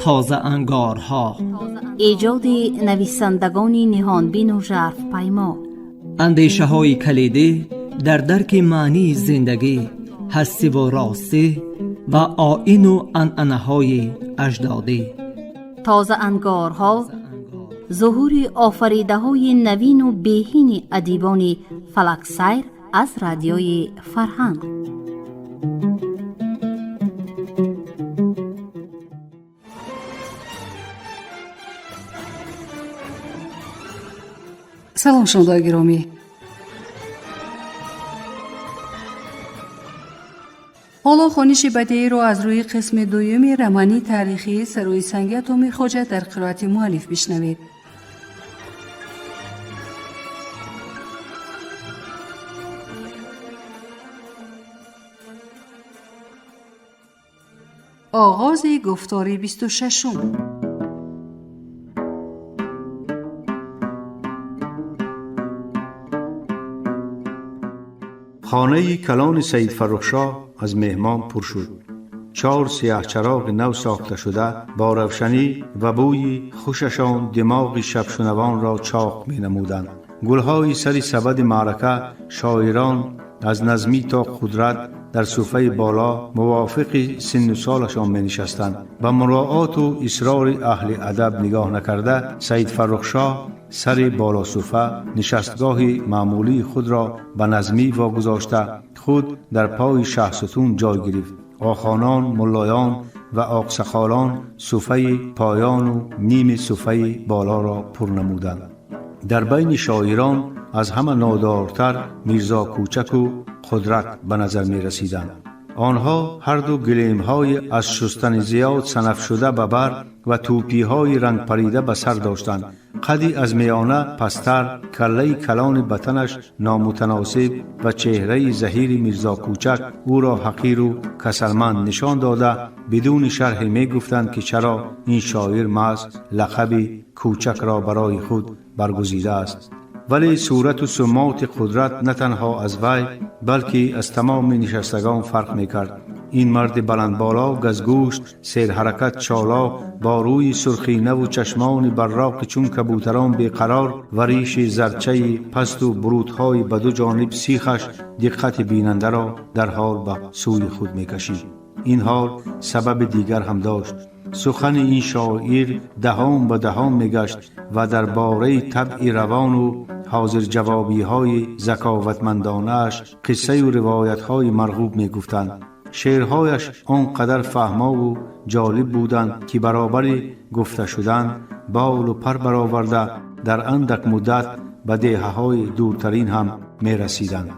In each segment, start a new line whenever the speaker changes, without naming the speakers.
تازه انگارها،
ایجاد نویسندگان نهانبین و ژرف پیما،
اندیشه های کلیدی در درک معنی زندگی، هستی و راستی و آیین و عنعنه های اجدادی.
تازه انگارها، ظهور آفریده های نوین و بهین ادیبان فلک سیر از رادیوی فرهنگ.
سلام شنوندگان گرامی. حالا خوانش بدیعی را از روی قسم دوم رمانی تاریخی سروی سنگ اتمی خواجه در قرائت مؤلف بشنوید. آغاز گفتار 26.
خانه کلان سید فرخشاه از مهمان پر شد. 4 سیاه چراغ نو ساخته شده با روشنی و بوی خوششان دماغ شبشنوان را چاق می نمودند. گلهای سر سبد معرکه شاعران از نظمی تا قدرت در صفحه بالا موافق سن و سالشان می نشستند. با مراعات و اصرار اهل ادب نگاه نکرده سید فرخشاه سر بالا صفحه نشستگاه معمولی خود را به نظمی واگذاشته خود در پای شه ستون جای گرفت. آخانان، ملایان و آقسخالان صفحه پایان و نیم صفحه بالا را پر نمودند. در بین شاعران از همه نادارتر میرزا کوچک و قدرت به نظر می رسیدند. آنها هر دو گلیم‌های از شستن زیاد سنف شده به بر و توپی‌های رنگ پریده به سر داشتند. قدی از میانه پستر، کله کلان بطنش نامتناسب و چهره زهیر میرزا کوچک او را حقیر و کسلمند نشان داده بدون شرح می گفتند که چرا این شاعر محض لقب کوچک را برای خود برگزیده است. ولی صورت و سمات قدرت نه تنها از وی بلکه از تمام نشستگان فرق میکرد. این مرد بلند بالا، گزگوشت، سیر حرکت چالا، با روی سرخینه و چشمان براق چون کبوتران بیقرار و ریش زرچه پست و برودهای به دو جانب سیخش دقت بیننده را در حال به سوی خود میکشید. این حال سبب دیگر هم داشت. سخن این شاعر دهان به دهان میگشت و در باره طبع روان و حاضر جوابی های ذکاوتمندانه اش قصه و روایت های مرغوب می گفتند. شعرهایش آنقدر فهما و جالب بودند که برابر گفته شدن بال و پر برآورده در اندک مدت به دهه های دورترین هم می رسیدند.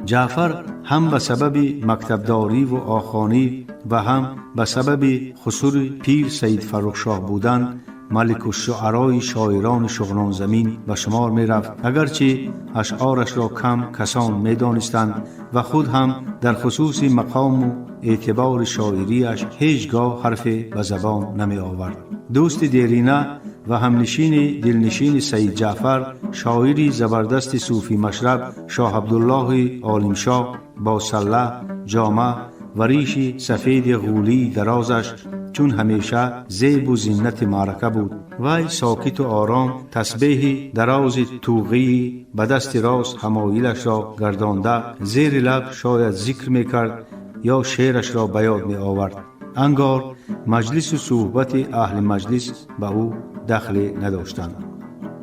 جعفر هم به سبب مکتبداری و آخانی و هم به سبب خسور پیر سید فرخشاه بودن ملک الشعرای شاعران شغنان زمین به شمار می رفت، اگرچه اشعارش را کم کسان می دانستند و خود هم در خصوص مقام و اعتبار شاعریش هیچگاه حرف به زبان نمی آورد. دوست دیرینه و همنشین دلنشین سید جعفر، شاعری زبردست صوفی مشرب شاه عبدالله عالمشاه با سله، جامه و ریش سفید غولی درازش چون همیشه زیب و زینت معرکه بود. وی ساکت و آرام تسبیح دراز توقی به دست راست همایلش را گردانده زیر لب شاید ذکر میکرد یا شعرش را به یاد می آورد. انگار مجلس و صحبت اهل مجلس به او دخل نداشتند.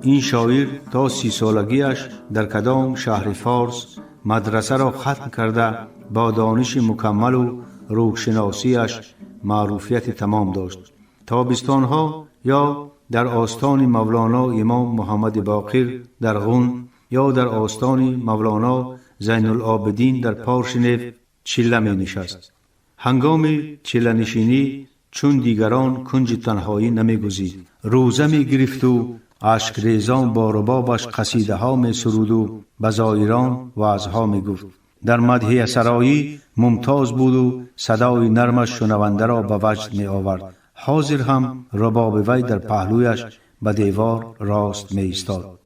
این شاعر تا 30 سالگیش در کدام شهر فارس مدرسه را ختم کرده با دانش مکمل و روحشناسیش معروفیت تمام داشت. تابستانها یا در آستان مولانا امام محمد باقر در غون یا در آستان مولانا زین العابدین در پارشنف چله می نشست. هنگام چله نشینی چون دیگران کنج تنهایی نمی گزید. روزه می گرفت و اشک ریزان با ربابش قصیده ها می سرود و به زائران وعظها می گفت. در مدحیه سرایی ممتاز بود و صدای نرمش شنونده را به وجد می آورد. حاضر هم رباب وی در پهلویش به دیوار راست می ایستاد.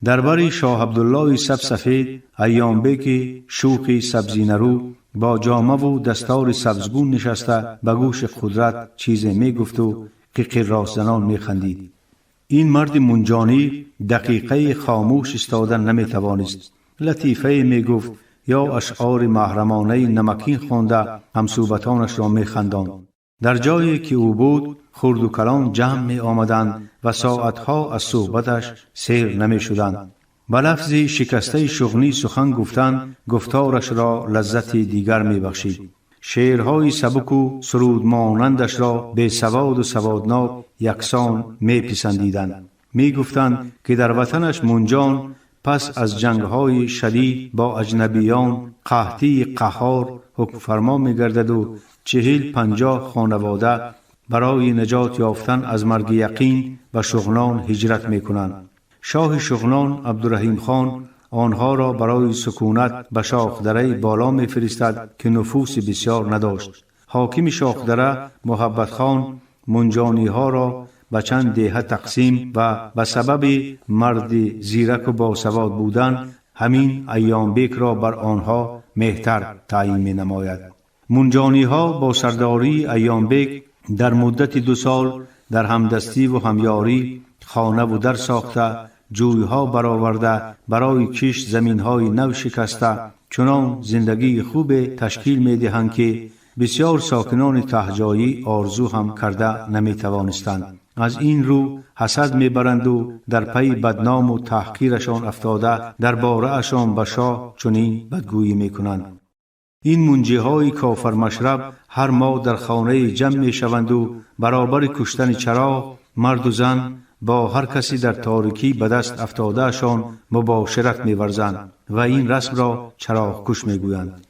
درباره شاه عبدالله سبز سفید ایام بیک شوخ سبزی نرو با جامه و دستار سبزگون نشسته به گوش قدرت چیزی می گفت و قیقی راست زنان می خندید. این مرد منجانی دقیقه خاموش استادن نمی توانست. لطیفه می گفت یا اشعار محرمانه نمکین خوانده همصحبتانش را می خنداند. در جایی که او بود خرد و کلان جمع می آمدند و ساعتها از صحبتش سیر نمی شدند. به لفظ شکسته شغنی سخن گفتن گفتارش را لذت دیگر می بخشید. شعرهای سبک و سرود مانندش را به سواد و سوادناک یکسان می پسندیدند. می گفتند که در وطنش منجان پس از جنگهای شدید با اجنبیان قحطی قهار حکم فرما می گردد و 40-50 خانواده برای نجات یافتن از مرگ یقین و شغنان هجرت می کنند. شاه شغنان عبدالرحیم خان آنها را برای سکونت به شاخدره بالا می فرستد که نفوس بسیار نداشت. حاکم شاخدره محبت خان منجانی ها را به چند دهه تقسیم و به سبب مرد زیرک و باسواد بودن همین ایام بیک را بر آنها مهتر تعیین می نماید. منجانی ها با سرداری ایام بیک در مدت 2 سال در همدستی و همیاری خانه و در ساخته، جویها برآورده، برای کشت زمینهای نو شکسته چنان زندگی خوب تشکیل می دهند که بسیار ساکنان تهجایی آرزو هم کرده نمی توانستند. از این رو حسد می برند و در پی بدنام و تحقیرشان افتاده درباره اشان به شاه چنین بدگویی می کنند. این منجی های کافر مشرب هر ماه در خانه جمع می شوند و برابر کشتن چراغ مرد و زن با هر کسی در تاریکی به دست افتاده اشان مباشرت می ورزند و این رسم را چراغ کش می گویند.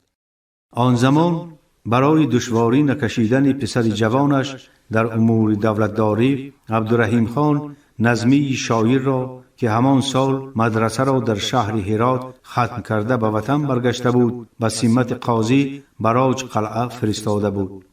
آن زمان برای دشواری نکشیدن پسر جوانش در امور دولتداری عبدالرحیم خان نظمی شاعر را که همان سال مدرسه را در شهر هرات ختم کرده به وطن برگشته بود به سمت قاضی براج قلعه فرستاده بود.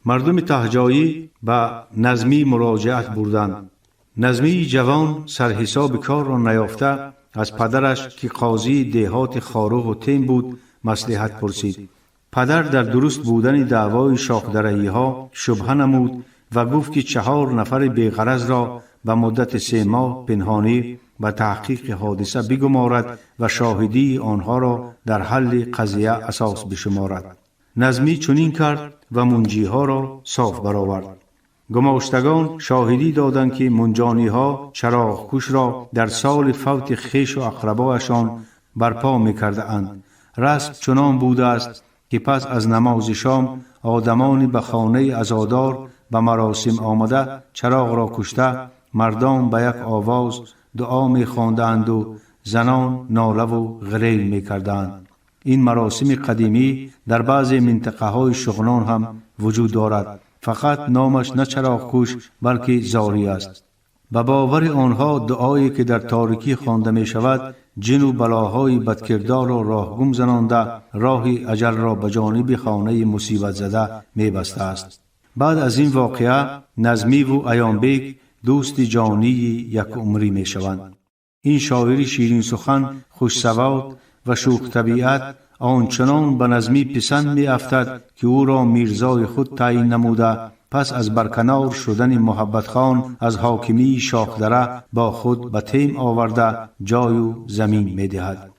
مردم تهجایی به نظمی مراجعت بردند. نظمی جوان سرحساب کار را نیافته از پدرش که قاضی دهات خاروق و تیم بود مصلحت پرسید. پدر در درست بودن دعوای شاخدرهی ها شبهه نمود و گفت که 4 نفر بیغرض را به مدت 3 ماه پنهانی به تحقیق حادثه بگمارد و شاهدی آنها را در حل قضیه اساس بشمارد. نظمی چنین کرد و منجی ها را صاف برآورد. گماشتگان شاهدی دادند که منجانی ها چراغ کش را در سال فوت خویش و اقربایشان برپا می کرده اند. رسم چنان بوده است که پس از نماز شام آدمانی به خانه عزادار به مراسم آمده چراغ را کشته مردان به یک آواز دعا می خواندند و زنان ناله و غریل می کردند. این مراسم قدیمی در بعضی منطقه های شغنان هم وجود دارد. فقط نامش نه چراغ کش بلکه زاری است. به باور آنها دعایی که در تاریکی خوانده می شود جن و بلاهای بدکردار را راهگم زنانده راه اجل را به جانب خانه مصیبت زده می بسته است. بعد از این واقعه نظمی و ایام بیک دوست جانی یک عمری می شوند. این شاعری شیرین سخن خوش سواد و شوخ طبیعت آنچنان به نظمی پسند می افتد که او را میرزای خود تعیین نموده پس از برکنار شدن محبت خان از حاکمی شاخدره با خود به تیم آورده جای و زمین می دهد.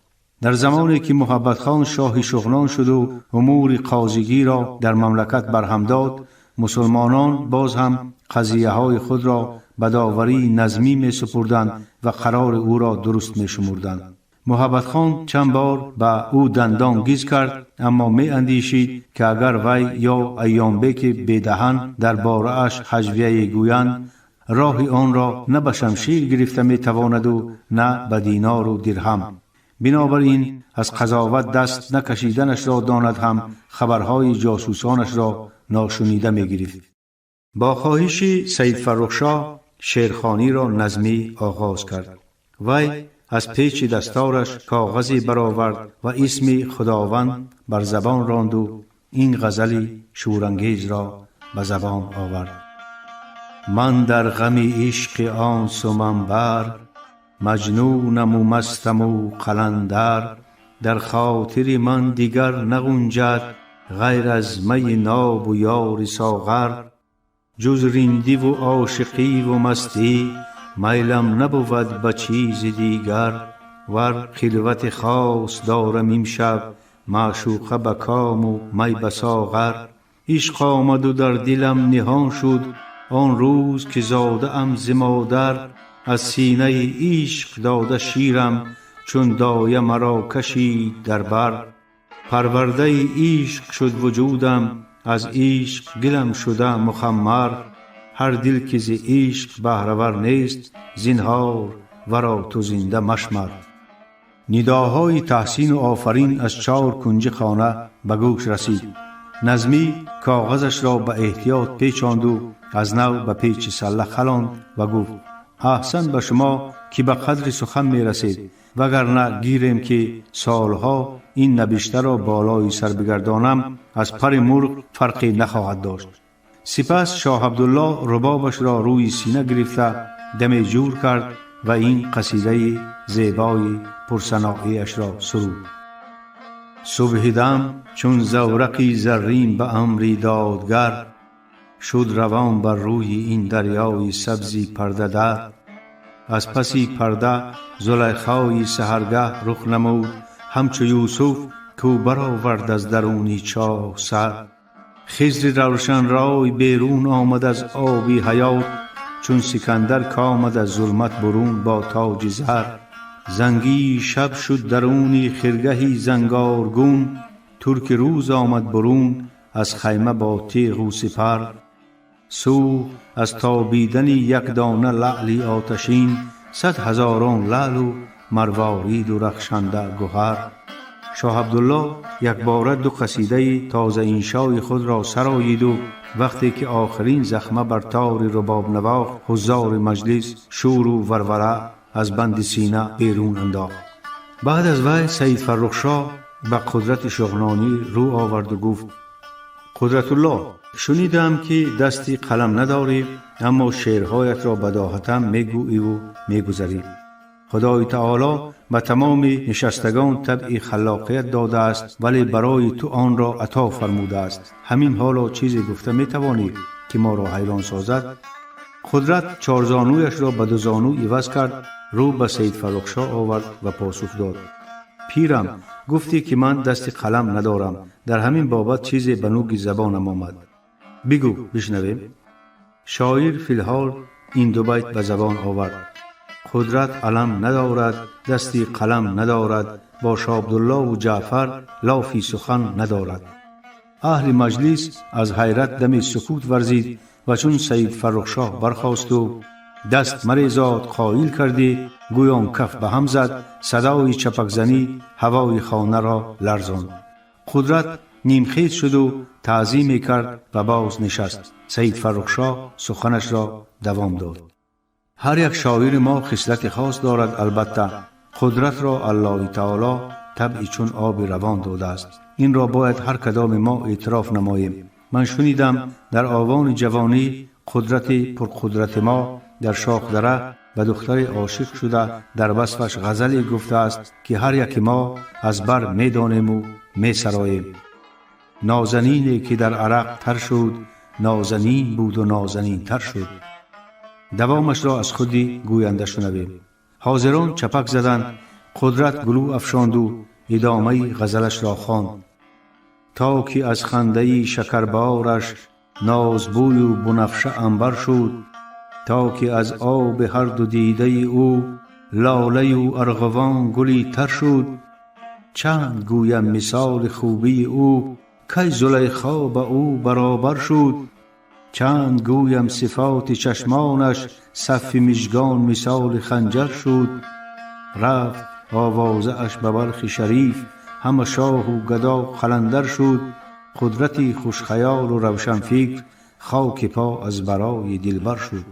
در زمانی که محبت خان شاه شغنان شد و امور قاضیگی را در مملکت برهم داد، مسلمانان باز هم قضیه های خود را به داوری نظمی می سپردند و قرار او را درست می شمردند. محبت خان چند بار به او دندان گیز کرد اما می اندیشید که اگر وی یا ایام بیک بیدهن در باره اش هجویه گویند راه آن را نه به شمشیر گرفته می تواند و نه به دینار و درهم. بنابراین از قضاوت دست نکشیدنش را داند هم خبرهای جاسوسانش را ناشنیده می گرفت. با خواهش سید فرخشاه شعرخوانی را نظمی آغاز کرد. وی از پیچ دستارش کاغذی برآورد و اسم خداوند بر زبان راند و این غزلی شورانگیز را به زبان آورد. من در غم عشق آن سمنبر مجنونم و مستم و قلندر در خاطر من دیگر نگنجد غیر از می ناب و یار ساغر. جز رندی و عاشقی و مستی میلم نبود به چیز دیگر. ور خلوت خاص دارم امشب معشوقه به کام و می به ساغر. عشق آمد و در دلم نهان شد آن روز که زاده ام ز مادر. از سینه عشق داده شیرم چون دایه مرا کشید در بر. پرورده عشق شد وجودم از عشق گلم شده مخمر. هر دل که ز عشق بهره‌ور نیست زنهار ورا تو زنده مشمر. نداهای تحسین و آفرین از 4 کنج خانه به گوش رسید. نظمی کاغذش را به احتیاط پیچاند و از نو به پیچ سله خلاند و گفت احسن به شما که به قدر سخن می رسید، وگرنه گیرم که سالها این نبشته را بالای سر بگردانم از پر مرغ فرقی نخواهد داشت. سپس شاه عبدالله ربابش را روی سینه گرفته دم جور کرد و این قصیده زیبای پرسنایی‌اش را سرود. صبح دم چون زورقی زرین به امری دادگر، شد روان بر روی این دریای سبزی پرده در. از پسی پرده زلیخای سحرگه رخ نمود، همچو یوسف کو برآورد از درونی چاه سر. خضر روشن رای بیرون آمد از آبی حیات، چون سکندر کامد از ظلمت برون با تاج زر. زنگی شب شد درونی خرگهی زنگارگون، ترک روز آمد برون از خیمه با تیغ و سپر. سوخت از تابیدن یک دانه لعلی آتشین، 100,000 لعل و مروارید و رخشنده گوهر. شاه عبدالله یک باره 2 قصیده تازه انشای خود را سرایید و وقتی که آخرین زخمه بر تار رباب نواخت، حضار مجلس شور و وروره از بند سینه بیرون انداخت. بعد از وی سید فرخشاه به قدرت شغنانی رو آورد و گفت قدرت الله، شنیدم که دستی قلم نداری اما شعرهایت را بداهتا میگویی و میگذری. خدای تعالی به تمام نشستگان طبع خلاقیت داده است، ولی برای تو آن را عطا فرموده است. همین حالا چیزی گفته میتوانی که ما را حیران سازد؟ قدرت 4 زانویش را به 2 زانو عوض کرد، رو به سید فرخشاه آورد و پاسخ داد پیرم، گفتی که من دست قلم ندارم، در همین بابت چیزی به نوک زبانم آمد. بگو بشنویم. شاعر فی الحال این 2 بیت به زبان آورد. قدرت علم ندارد، دستی قلم ندارد، با شاه عبدالله و جعفر لافی سخن ندارد. اهل مجلس از حیرت دم سکوت ورزید و چون سید فرخشاه برخاست و دست مریزاد قائل کردی، گویان کف به هم زد، صدای چپک زنی هوای خانه را لرزاند. قدرت نیمخیز شد و تعظیم کرد و باز نشست. سید فرخشاه سخنش را دوام داد. هر یک شاعر ما خصلت خاص دارد، البته قدرت را الله تعالی طبعی چون آب روان داده است. این را باید هر کدام ما اعتراف نماییم. من شنیدم در آوان جوانی قدرت پرقدرت ما در شاخ دره به دختر عاشق شده در وصفش غزلی گفته است که هر یک ما از بر می دانیم و می سراییم. نازنینی که در عرق تر شد، نازنین بود و نازنین تر شد. دوامش را از خودی گوینده شنویم. حاضران چپک زدند، قدرت گلو افشاند و ادامه غزلش را خواند. تا که از خنده شکربارش نازبوی و بنفشه عنبر شد، تا که از آب هر 2 دیده او لاله و ارغوان گلی تر شد. چند گویم مثال خوبی او، کی زلیخا به او برابر شد. چند گویم صفات چشمانش، صف مژگان مثال خنجر شد. رفت آوازه اش به بلخ شریف، همه شاه و گدا قلندر شد. قدرتی خوش خیال و روشن فکر، خاک پا از برای دلبر شد.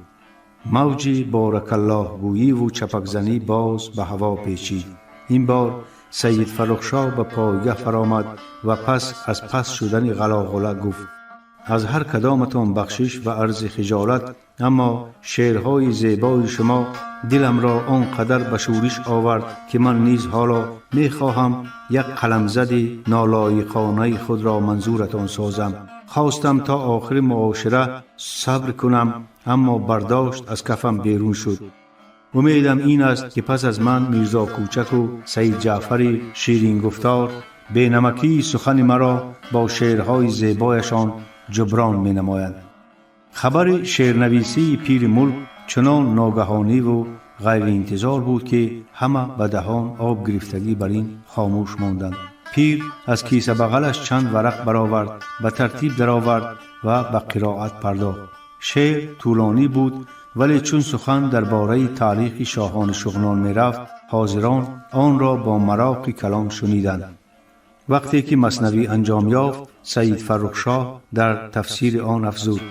موجی بارک الله گویی و چپک زنی باز به هوا پیچید. این بار سید فرخشاه به پایگاه فرآمد و پس از پس شدن غلاغله گفت از هر کدامتان بخشش و عرض خجالت، اما شعرهای زیبای شما دلم را آنقدر به شورش آورد که من نیز حالا می خواهم یک قلمزد نالایقانه خود را منظورتان سازم. خواستم تا آخر معاشره صبر کنم، اما برداشت از کفم بیرون شد. امیدم این است که پس از من میرزا کوچک و سید جعفر شیرین گفتار به نمکی سخن مرا با شعرهای زیبایشان جبران می نمایند. خبر شعرنویسی پیر ملک چنان ناگهانی و غیر انتظار بود که همه به دهان آب گرفتگی بر این خاموش ماندند. پیر از کیسه بغلش چند ورق برآورد، به ترتیب درآورد و به قرائت پرداخت. شعر طولانی بود، ولی چون سخن درباره تاریخ شاهان شغنان می رفت، حاضران آن را با مراق کلام شنیدند. وقتی که مثنوی انجام یافت، سید فرخ شاه در تفسیر آن افزود: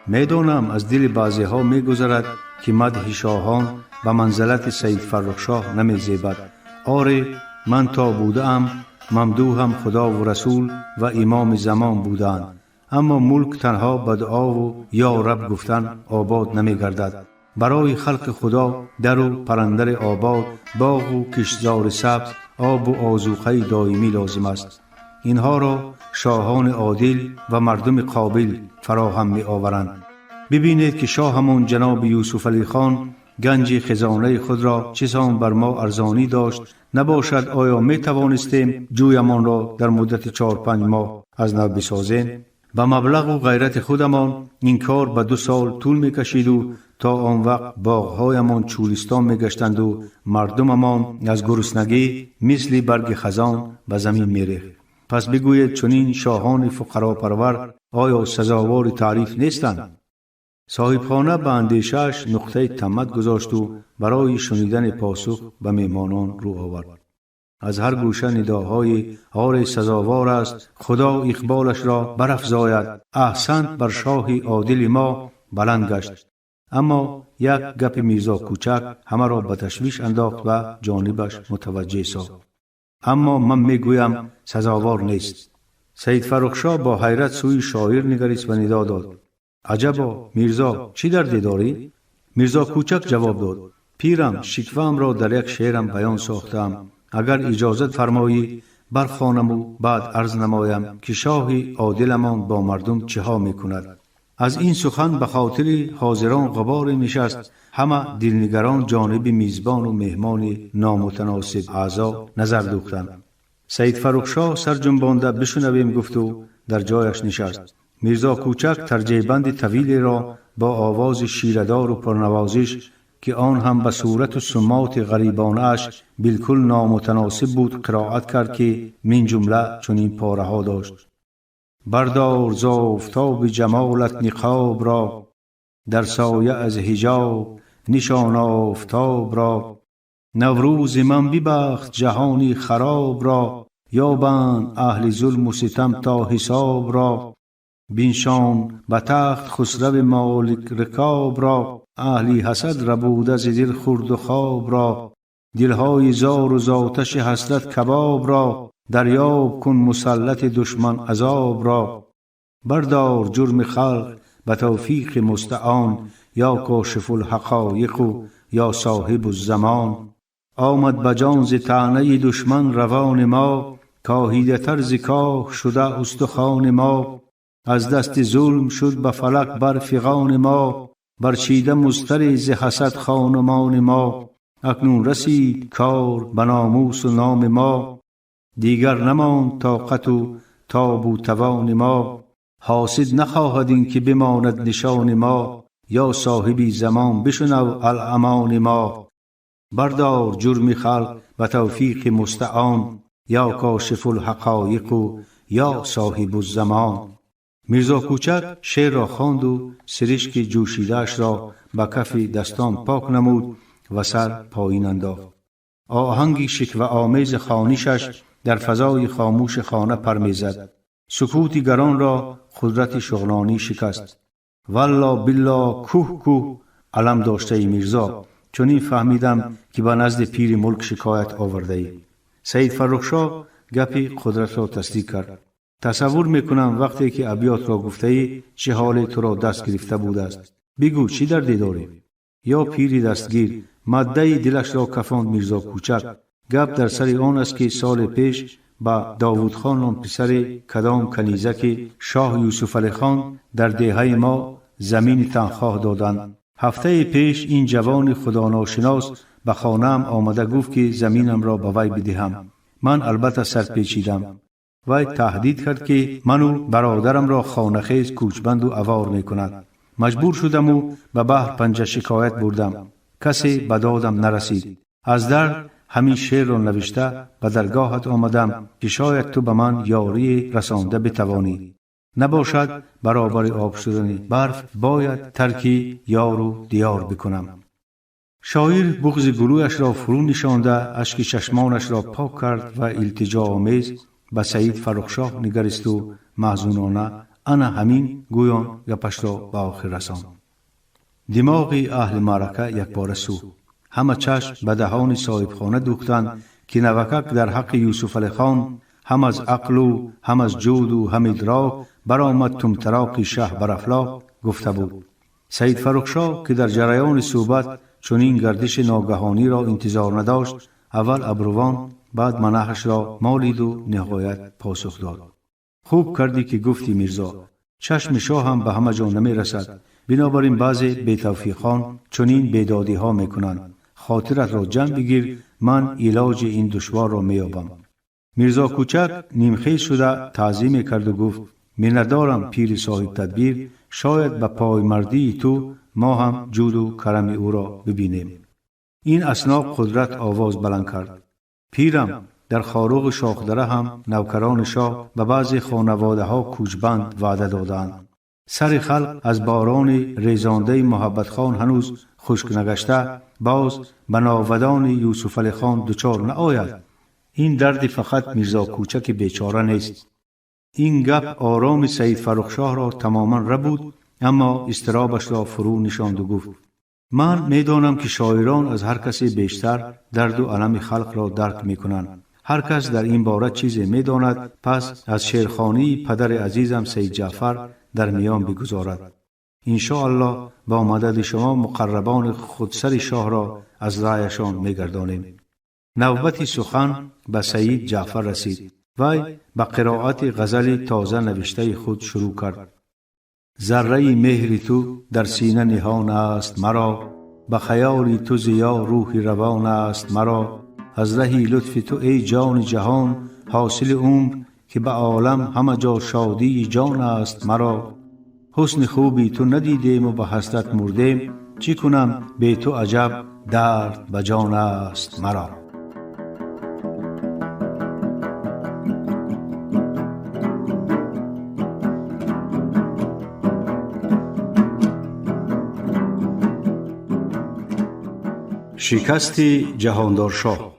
میدانم از دل بعضی ها می گذرد که مدح شاهان به منزلت سید فرخ شاه نمی زیبد. آره، من تا بودم ممدوحم خدا و رسول و امام زمان بودند، اما ملک تنها به دعا و یا رب گفتن آباد نمی گردد. برای خلق خدا در و پرندر آباد، باغ و کشتزار سبز، آب و آذوقه دائمی لازم است. اینها را شاهان عادل و مردم قابل فراهم می آورند. ببینید که شاه همون جناب یوسف علی خان گنج خزانه خود را چسان بر ما ارزانی داشت، نباشد آیا می توانستیم جویمان را در مدت 4-5 ماه از نو بسازیم؟ به مبلغ و غیرت خودمان این کار به 2 سال طول می کشید و تا آن وقت باغهایمان چولستان می گشتند و مردممان از گرسنگی مثل برگ خزان به زمین می ریخت. پس بگوید چنین شاهان فقرا پرور آیا سزاوار تعریف نیستند؟ صاحبخانه به اندیشش نقطه تمت گذاشت و برای شنیدن پاسخ به میهمانان رو آورد. از هر گوشه نداهای آر سزاوار است، خدا اقبالش را برافزاید، احسنت بر شاه عادل ما بلند گشت. اما یک گپ میرزا کوچک همه را به تشویش انداخت و جانبش متوجه ساخت. اما من میگویم سزاوار نیست. سید فرخ شاه با حیرت سوی شاعر نگریست و ندا داد: عجبا میرزا، چی دردی داری؟ میرزا کوچک جواب داد: پیرم، شکوام را در یک شعرم بیان ساختم، اگر اجازت فرمایی برخوانم و بعد عرض نمایم که شاه عادلمان با مردم چه ها می کند. از این سخن به خاطر حاضران غبار نشست. همه دلنگران جانب میزبان و مهمان نامتناسب اعضا نظر دوختند. سید فرخ شاه سر جنبانده بشنویم گفت و در جایش نشست. میرزا کوچک ترجیبند طویل را با آواز شیردار و پرنوازش که آن هم به صورت و سمات غریبانه اش بالکل نامتناسب بود قرائت کرد که من جمله چنین پاره ها داشت: بردار ز آفتاب جمالت نقاب را، در سایه از حجاب نشان آفتاب را، نوروز من ببخت جهانی خراب را، یابند اهل ظلم و ستم تا حساب را، بینشان به تخت خسرو مالک رکاب را، اهلی حسد ربوده ز دل خورد و خواب را، دلهای زار و زاتش حسرت کباب را، دریاب کن مسلط دشمن عذاب را، بردار جرم خلق به توفیق مستعان، یا کاشف الحقایق و یا صاحب الزمان، آمد بجان ز طعنه دشمن روان ما، کاهیده تر ز کاه شده استخوان ما، از دست ظلم شد به فلک بر فغان ما، برچیده مضطر ز حسد خانمان ما، اکنون رسید کار به ناموس و نام ما، دیگر نماند طاقت و تاب و توان ما، حاسد نخواهد این که بماند نشان ما، یا صاحبی زمان بشنو الامان ما، بردار جرم خلق به توفیق مستعان، یا کاشف الحقایق و یا صاحب الزمان. میرزا کوچک شعر را خواند و سرشک جوشیده‌اش را به کف دستان پاک نمود و سر پایین انداخت. آهنگی شکوه آمیز خوانشش در فضای خاموش خانه پر می‌زد. سکوت گران را قدرت شغلانی شکست. والله بالله کوه کوه علم داشته ای میرزا، چون این فهمیدم که به نزد پیر ملک شکایت آورده ای. سید فرخ شاه گپ قدرت را تصدیق کرد. تصور میکنم وقتی که ابیات را گفته ای چه حال تو را دست گرفته بوده است. بگو چی دردی داری؟ یا پیری دستگیر ماده دلش را کفاند میرزا کوچک. گپ در سر آن است که سال پیش با داوود خان نام پسر کدام کنیزک شاه یوسف علی خان در دهه ما زمین تنخواه دادند. هفته پیش این جوان خدا ناشناس به خانه‌ام آمده گفت که زمینم را به وی بدهم. من البته سر پیچیدم. وی تهدید کرد که من و برادرم را خانه‌خیز کوچبند و عوار میکند. مجبور شدم و به بحر پنجه شکایت بردم. کسی به دادم نرسید. از درد همین شعر را نوشته به درگاهت آمدم که شاید تو به من یاری رسانده بتوانی. نباشد برابر آب شدن برف باید ترکی یار و دیار بکنم. شاعر بغض گلویش را فرو نشانده اشک چشمانش را پاک کرد و التجا آمیز به سید فرخشاه نگریست و محزونانه انا همین گویان گپش را به آخر رساند. دماغ اهل معرکه یک بار سو. همه چشم به دهان صاحب خانه دوختند که نوکک در حق یوسف علی خان هم از عقل و هم از جود و هم ادراک برآمد طمطراق شه بر افلاک گفته بود. سید فرخشاه که در جریان صحبت چنین گردش ناگهانی را انتظار نداشت، اول ابروان بعد منحش را مالید و نهایت پاسخ داد. خوب کردی که گفتی میرزا، چشم شاه هم به همه جا نمی رسد، بنابراین بعضی بی‌توفیقان چنین بیدادی ها می کنند. خاطرت را جمع بگیر، من علاج این دشوار را می یابم. میرزا کوچک نیمخیز شده تعظیم کرد و گفت میندارم پیر صاحب تدبیر، شاید به پای مردی تو ما هم جود و کرم او را ببینیم. این اثناء قدرت آواز بلند کرد. پیرم، در خاروق شاخدره هم نوکران شاه به بعضی خانواده ها کوچبند وعده دادند. سر خلق از باران ریزانده محبت خان هنوز خشک نگشته، باز به ناودان یوسف علی خان دچار نآید. این درد فقط میرزا کوچک بیچاره نیست. این گپ آرام سید فرخشاه را تماما ربود، اما استرابش را فرو نشاند و گفت من میدانم که شاعران از هر کسی بیشتر درد و الم خلق را درک میکنند. هر کس در این باره چیزی میداند، پس از شعرخوانی پدر عزیزم سید جعفر در میان بگذارد. ان شاء الله با مدد شما مقربان خودسر شاه را از رایشان میگردانیم. نوبت سخن به سید جعفر رسید. وی به قرائت غزل تازه نوشته خود شروع کرد. ذره مهر تو در سینه نهان است مرا، به خیال تو ضیا روح روان است مرا. از ره لطف تو ای جان جهان حاصل عمر، که به عالم همه جا شادی جان است مرا. حسن خوبی تو ندیدیم و به حسرت مردیم، چی کنم بی تو عجب درد به جان است مرا. شکست جهاندار شاه.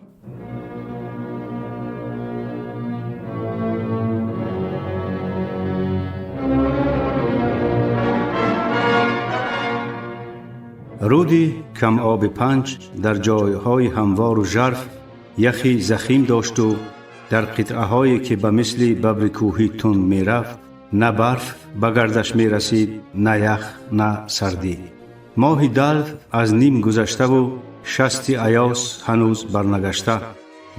رودی کم آب پنج در جایهای هموار و ژرف یخی زخیم داشت و در قطعه هایی که به مثل ببر کوهی تند می رفت نه برف به گردش می رسید، نه یخ نه سردی. ماه دلو از نیم گذشته و شست ایاس هنوز برنگشته.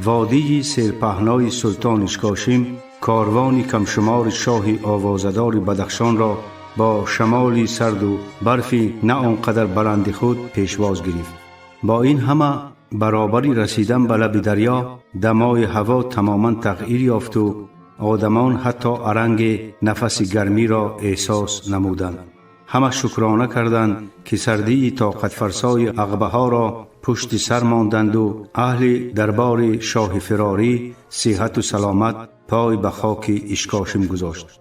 وادی سرپهنای سلطان اشکاشیم کاروانی کمشمار شاه آوازدار بدخشان را با شمالی سرد و برفی نه آنقدر بلند خود پیشواز گرفت. با این همه برابری رسیدن به لب دریا دمای هوا تماما تغییر یافت و آدمان حتی ارنگ نفس گرمی را احساس نمودند. همه شکرانه کردند که سردی طاقت فرسای عقبه ها را پشت سر ماندند و اهل دربار شاه فراری صحت و سلامت پای به خاک اشکاشم گذاشت.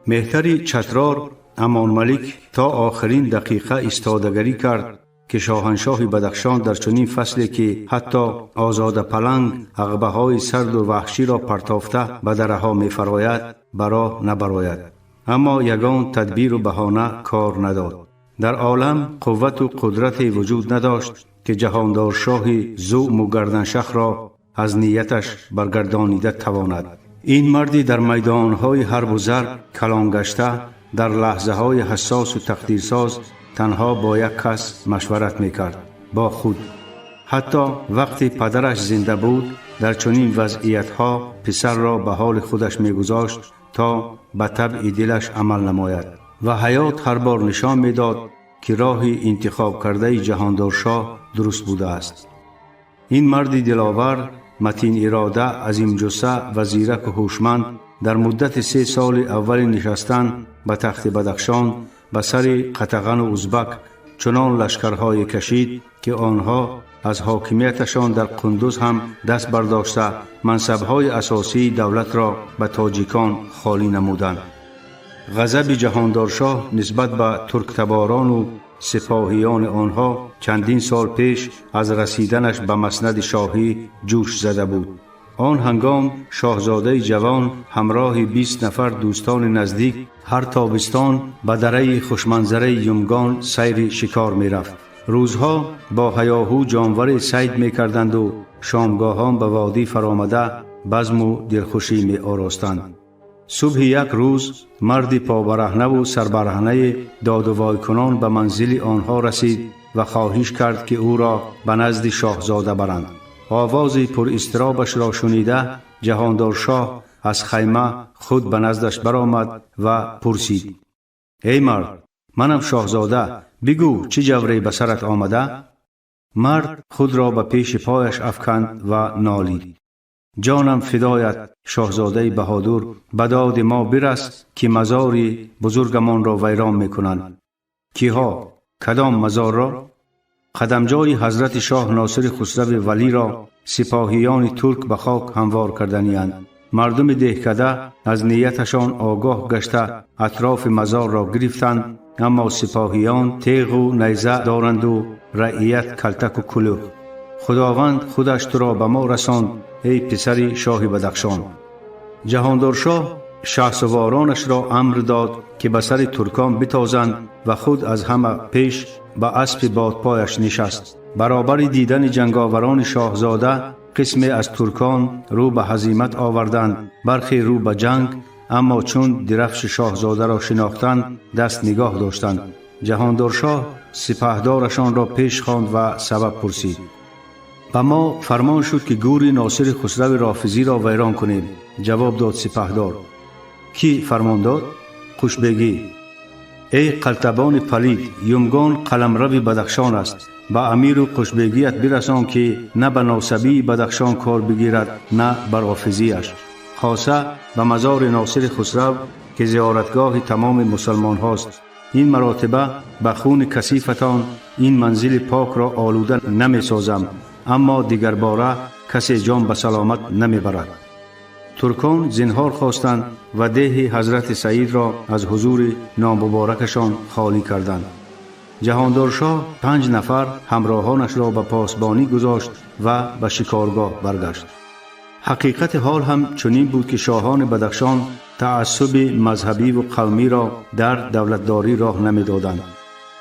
مهتری چترار امان ملک تا آخرین دقیقه استادگری کرد که شاهنشاه بدخشان در چنین فصلی که حتی آزاد پلنگ عقبه های سرد و وحشی را پرتافته به دره ها می فراید برا نبراید. اما یگان تدبیر و بهانه کار نداد. در عالم قوت و قدرت وجود نداشت که جهاندار شاه زوم و گردنشخ را از نیتش برگردانیده تواند. این مردی در میدانهای حرب و ضرب کلان گشته در لحظه های حساس و تقدیرساز تنها با یک کس مشورت میکرد، با خود. حتی وقتی پدرش زنده بود در چنین وضعیتها پسر را به حال خودش میگذاشت تا به طبع دلش عمل نماید و حیات هر بار نشان میداد که راه انتخاب کرده جهاندار شاه درست بوده است. این مرد دلاور، متین اراده، عظیم جثه و زیرک و هوشمند در مدت 3 سال اول نشستن به تخت بدخشان به سر قطغن و ازبک چنان لشکرهای کشید که آنها از حاکمیتشان در قندوز هم دست برداشته منصبهای اساسی دولت را به تاجیکان خالی نمودند. غضب جهاندار شاه نسبت به ترک تباران و سپاهیان آنها چندین سال پیش از رسیدنش به مسند شاهی جوش زده بود. آن هنگام شاهزاده جوان همراه 20 نفر دوستان نزدیک هر تابستان به دره خوشمنظره یمگان سیر شکار می رفت. روزها با هیاهو جانور صید می کردند و شامگاهان به وادی فرامده بزم و دلخوشی می آراستند. صبح یک روز مردی پابرهنه و سربرهنه داد و وای کنان به منزل آنها رسید و خواهش کرد که او را به نزد شاهزاده برند. آواز پر اضطرابش را شنیده جهاندار شاه از خیمه خود به نزدش برآمد و پرسید: ای مرد، منم شاهزاده، بگو چه جوری به سرت آمده؟ مرد خود را به پیش پایش افکند و نالید: جانم فدایت شاهزاده بهادر، به داد ما برس که مزاری بزرگمان را ویران میکنند. کیها؟ کدام مزار را؟ قدمجای حضرت شاه ناصر خسرو ولی را سپاهیان ترک به خاک هموار کردنی‌اند. مردم دهکده از نیتشان آگاه گشته اطراف مزار را گرفتند، اما سپاهیان تیغ و نیزه دارند و رعیت کلتک و کلوخ. خداوند خودش تو را به ما رساند ای پسر شاه بدخشان. جهاندار شاه شهسوارانش را امر داد که به سر ترکان بتازند و خود از همه پیش به اسب بادپایش نشست. برابر دیدن جنگاوران شاهزاده قسمی از ترکان رو به هزیمت آوردند، برخی رو به جنگ، اما چون درفش شاهزاده را شناختند دست نگاه داشتند. جهاندار شاه سپهدارشان را پیش خواند و سبب پرسید. به ما فرمان شد که گور ناصر خسرو رافضی را ویران کنیم. جواب داد سپهدار: کی فرمان داد؟ خوشبگی. ای قلتبان پلید، یمگان قلمرو بدخشان است. با امیر و خوشبگیت برسان که نه به ناسبی بدخشان کار بگیرد نه بر رافضیش. خاصه به مزار ناصر خسرو که زیارتگاه تمام مسلمان هاست. این مراتبه به خون کثیفتان این منزل پاک را آلوده نمی سازم، اما دیگر باره کسی جان به سلامت نمی برد. ترکان زنهار خواستند و ده حضرت سعید را از حضور نامبارکشان خالی کردند. جهاندار شاه 5 نفر همراهانش را به پاسبانی گذاشت و به شکارگاه برگشت. حقیقت حال هم چنین بود که شاهان بدخشان تعصب مذهبی و قومی را در دولتداری راه نمی دادند.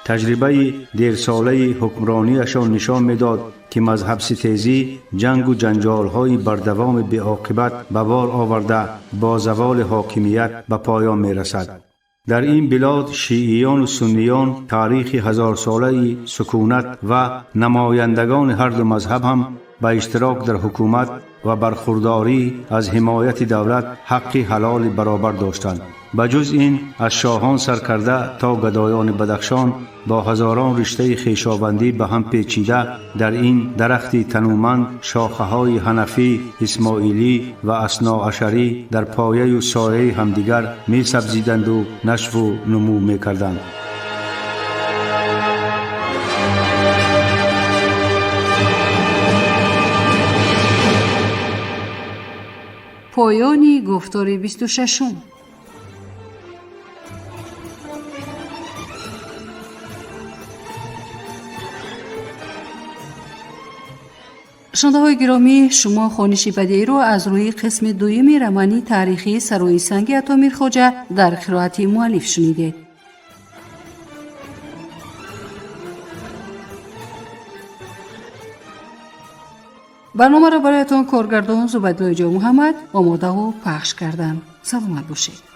تجربه دیر ساله حکمرانیشان نشان میداد که مذهب ستیزی، جنگ و جنجال‌های بردوام بی عاقبت به بار آورده با زوال حاکمیت به پایان می رسد. در این بلاد شیعیان و سنیان تاریخ 1000 ساله سکونت و نمایندگان هر دو مذهب هم به اشتراک در حکومت و برخورداری از حمایت دولت حق حلال برابر داشتند. بجز این از شاهان سرکرده تا گدایان بدخشان با هزاران رشته خویشاوندی به هم پیچیده در این درختی تنومند شاخه‌های حنفی، اسماعیلی و اثناعشری در پایه و سایه همدیگر می سبزیدند و نشو و نمو می کردند.
پایانی گفتار 26. شنونده های گرامی، شما خوانش بدیعی رو از روی قسم دوم رمانی تاریخی سروی سنگ اتامیر خوجه در قرائت مؤلف شنیدید. برنامه را برایتان کارگردان زبیدالله جان محمد آماده و پخش کردند. سلامت باشید.